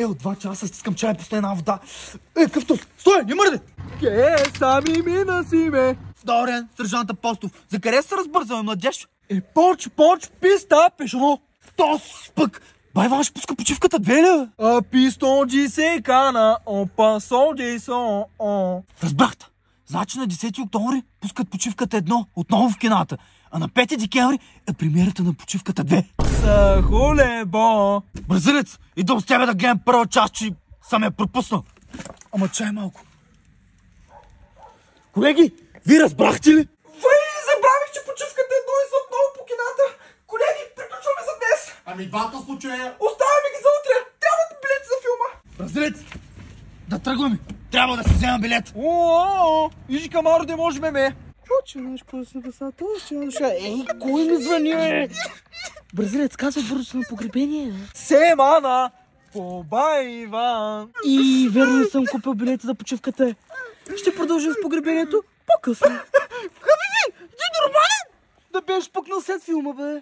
От 2 часа стискам чай по една вода. Къвто, стой, не мърде! Сами мина си ме. Добре, сержант Апостов, за къде се разбързаме, младеж? Поч, писта, пешо. Тос пък! Бай Иван ще пуска почивката 2 ли? Пистон джи се кана, пасон джи сон. Разбрахте. Значи на 10 октомври пускат почивката 1 отново в кината, а на 5 декември е премиерата на почивката 2. Сахулебо. Бразилец, идвам с тебе да гледам първа част, че съм я пропуснал. Ама чай малко. Колеги, вие разбрахте ли? Забравих, че почивката е дойде отново по кината. Колеги, приключваме за днес. Ами двата случая. Оставяме ги за утре. Трябват билети за филма. Бразилец, да тръгваме. Трябва да си взема билет. Ижи камаро да можем ме. Че наш по-събасата, ще на душа. Кой ми звъни, Бразилец казва бързо на погребение, Семана. Поба Иван. И верно съм купил билети за почивката. Ще продължим с погребението по-късно. Хаbibi, ти нормален? Да беше пукнал след филма, бе.